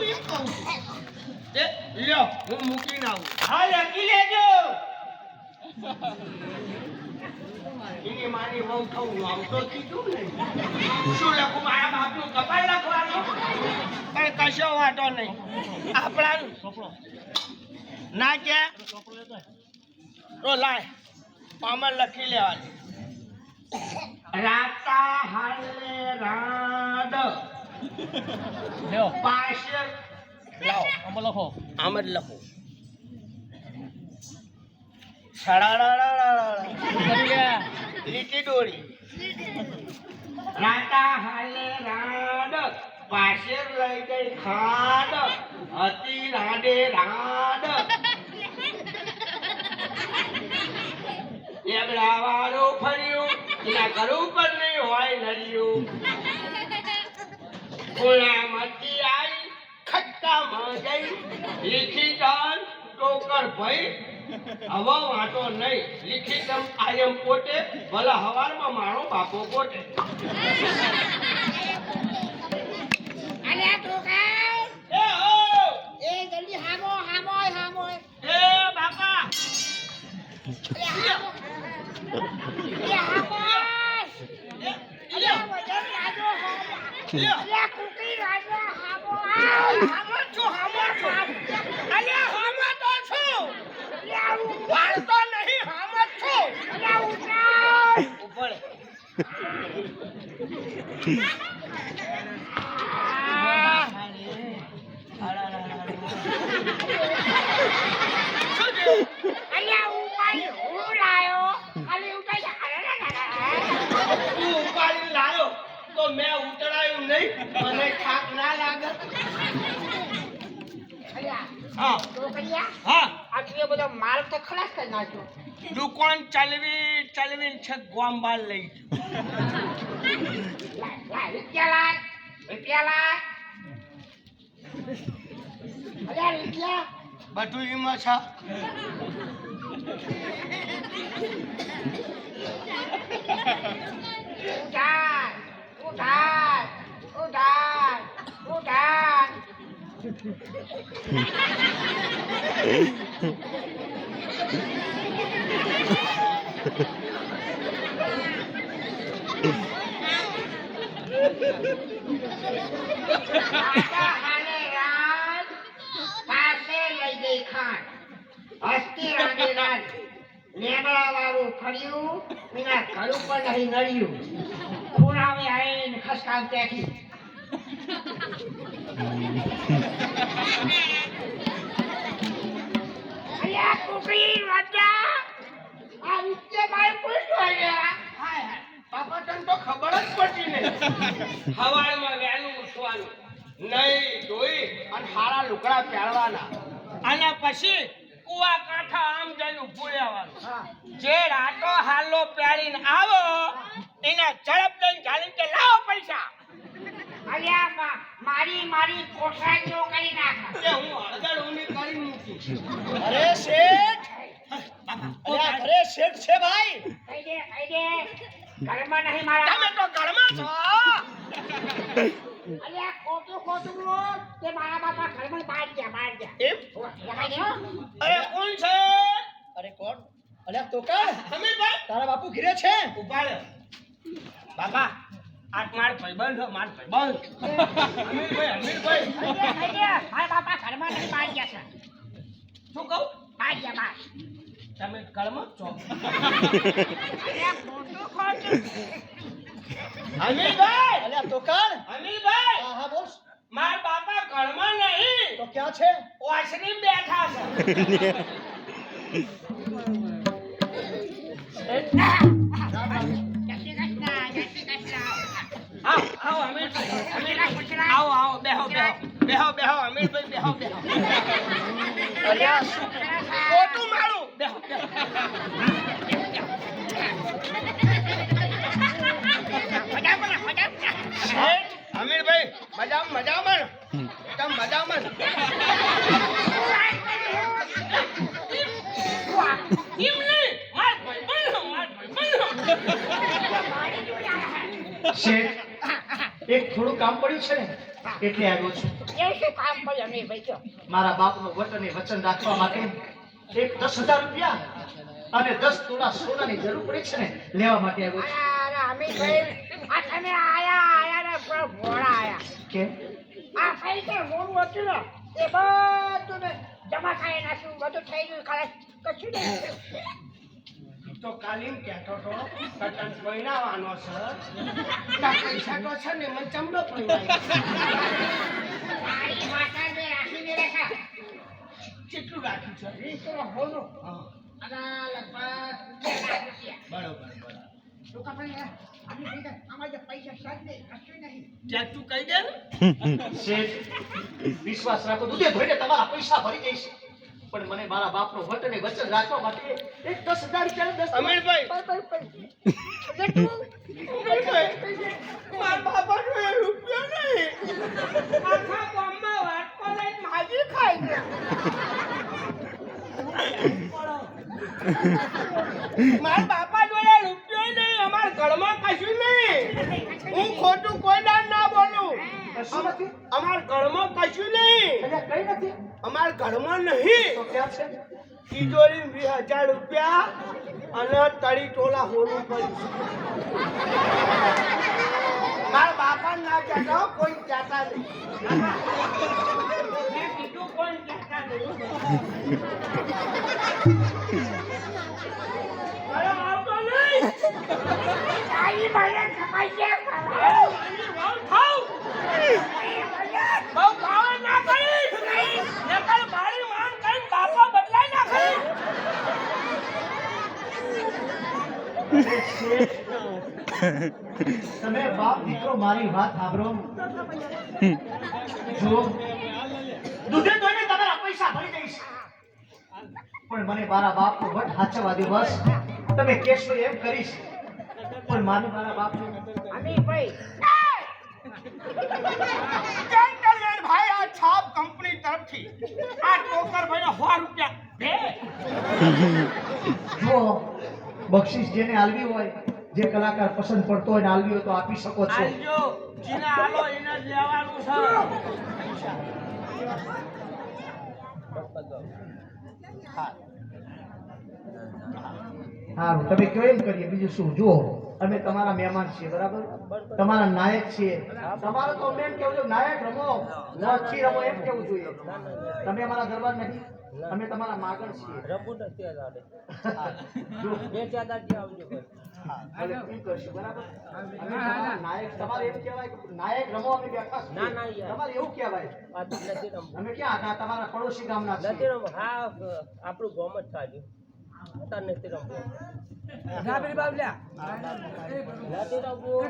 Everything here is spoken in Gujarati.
એમ કહું એ લ્યો હું મૂકીને આવું હા લખી લેજો એની મારી બહુ થવું આવતો કીધું ને શું લખું મારા બાપનું કપાળ લખવાનું પણ કશો વાંધો નહીં આપણાનું ના કે તો લાય અમર લખી લેવાની રાતા હાલે રાડ લ્યો પાસે લાવો અમર લખો આમ જ લખો સડાડા લીટી દોરી રાતા હાલે રાડ પાશેર લઈ ગઈ ખાડ હતી રાડે રાડ એબડા વાળું ફર્યું એના ઘર ઉપર નહીં હોય નર્યું ફૂલામાંથી આવી ખટ્ટામાં ગઈ લીખી દન ટોકર ભઈ હવે વાંચો નહીં લીખી દમ આયમ પોતે ભલા હવારમાં મારો બાપો પોતે અલે ટોકા એ હો એ જલ્દી હામો હામો હામો એ બાપા એ હામો અલે વજન લાજો હામો અલે કુકી લાજો હામો હામો છું અલે હામો તો છું અલે આવું વાળતો નહીં હામો છું અલે ઉઠાવ ઉપર અલે ઉપાઈ હું લાયો અલે ઉપાઈ તું ઉપાડી લાયો તો મેં ઉતરાયું નહીં મને થાક ના લાગે અલે હા ટોકરિયા હા આટલો બધો માલ તો ખલાસ કરી નાખ્યો દુકાન ચલવી છે ગોંબાલ લઈ રૂપિયા લાય અલ્યા રૂપિયા બધું એમાં છે ઉધાર પાસે લઈ ગઈ ખાન હસ્તી રાગે રાજ નેબળા વાળું ફર્યું વિના ઘર ઉપર નહીં નડ્યું પુરાવે આવીને ખસકામ ત્યાંથી અલ્યા કુકરી રાજા આ વિશે મારે પૂછવા ગયા હાય બાપા તને તો ખબર જ પડતી નહીં હવારમાં વહેલું ઉઠવાનું નહીં ધોઈ અને હારા લુગડા પહેરવાના અને પછી કુવા કાંઠા આમ જઈને ઊભું રહેવાનું જે રાતો હાલો પહેરીને આવો એના ઝડપ દઈને ઝાલીને કે લાવો પૈસા અલ્યા મારી કોઠાઈઓ કરી નાખ કે હું હળદર ઊની કરી મૂકી અરે શેઠ અલ્યા ઘરે શેઠ છે ભાઈ કહી દે ઘરમાં નહીં મારા તમે તો ઘરમાં છો અલ્યા ખોટું બોલ કે મારા બાપા ઘરમાં બહાર ગયા એમ દેખાય ને અરે કોણ છે અરે કોણ અલ્યા તોકણ સમીરભાઈ તારા બાપુ ઘરે છે ઉભા રહો બાપા આ માર ભાઈબંધ અમીરભાઈ કહી દે મારા બાપા ઘરમાં નહીં બહાર ગયા છે શું કહું બહાર ગયા તમે કળમાં છો અલ્યા ખોટું અમીરભાઈ અલ્યા તોકણ અમીરભાઈ હા હા બોલ માર બાપા કળમાં નહીં તો ક્યાં છે ઓસરી બેઠા છે આવો અમીરભાઈ આવો બેહો અમીરભાઈ બેહો અલ્યા ખોટું મારું બેહો અમીરભાઈ મજામાં એકદમ મજામાં એમ નહીં માર ભાઈ શેઠ એક થોડું કામ પડ્યું છે ને એટલે આવ્યો છું એવું શું કામ કર્યું અમે ભાઈ કયો મારા બાપનું વચન રાખવા માટે એક 10,000 રૂપિયા અને 10 તોલા સોનાની જરૂર પડી છે ને લેવા માટે આવ્યો છું. અરે અમે ભાઈ આ તમે આયા ને પૂરા ભોળા આયા કે આ પૈસા મોડું હતું ને એ બધું ને જમા થાય નાખ્યું બધું થઈ ગયું ખાલી કશું નહીં તો કાલીમ કહેતો તો કટન પૈણાવાનો છે તાર પૈસા તો છે ને મને ચમડો પૈણાય મારી માતા ને રાખીને રેખા કેટલું રાખ્યું છે રીતનો હોનો હા, અને લગભગ 2 લાખ રૂપિયા બરોબર બરોબર તો કપાઈ અમે કીધું અમારે જે પૈસા સાજ દે કશું નહીં ત્યાં તું કહી દે ને શેઠ વિશ્વાસ રાખો દૂધે ધોઈને તમારા પૈસા ભરી જઈશ પણ મને મારા બાપનું વચન રાખવા માટે એક 10,000 રૂપિયા 10 અમીરભાઈ મારા બાપાનો એ રૂપિયો નહીં આખા ગામમાં વાટકો લઈને માજી ખાઈ ગયા મારા બાપા જોડે રૂપિયો નહીં અમારા ઘરમાં કશું નહીં હું ખોટું કોઈ દાડ ના બોલું કશું નથી અમારા ઘરમાં કશું નહીં એટલે કઈ નથી અમારા ઘરમાં નહીં તો ક્યાં છે તિજોરી 20,000 રૂપિયા અને તળી ટોલા હોનું પડ્યું મારા બાપા ના કહેતા કોઈ કહેતા નહીં મેં કીધું કોઈ કહેતા નહીં અરે આવતો નહીં આઈ મને કપાઈ ગયા બહુ ખાવા ના કરીશ નકર મારી માંગ કરીને બાપા બદલાઈ ના કરીશ તમે બાપ દીકરો મારી વાત સાંભળો જો દૂધે ધોઈને તમારા પૈસા ભરી જઈશ પણ મને મારા બાપનો વટ હાચવા દે બસ તમે કહેશો એમ કરીશ પણ મારા બાપને અમે ભાઈ જેન્ટલમેન ભાઈ આ છાપ કંપની તરફથી આ ટોકર ભાઈને 100 રૂપિયા દે જો બક્ષિસ જેને આલવી હોય જે કલાકાર પસંદ પડતો હોય ને આલવી હોય તો આપી શકો છો આલજો જીને આલો એને જ લેવાનું છે સારું તમે કયો એમ કરીએ બીજું શું જુઓ અમે તમારા મહેમાન છીએ બરાબર તમારા નાયક છીએ તમારે તો અમને એમ કેવું છે નાયક રમો નથી રમો એમ કેવું જોઈએ તમે અમારા દરબાર નથી અમે તમારા માગણ છીએ જો ભલે એમ કરશું બરાબર અમે તમારા નાયક તમારે એમ કહેવાય કે નાયક રમો અમે બેઠા છીએ તમારે એવું કહેવાય અમે ક્યાં હતા તમારા પડોશી ગામના છીએ આપણું ગોમ જ સાજુ નથી રમવું નથી રમવું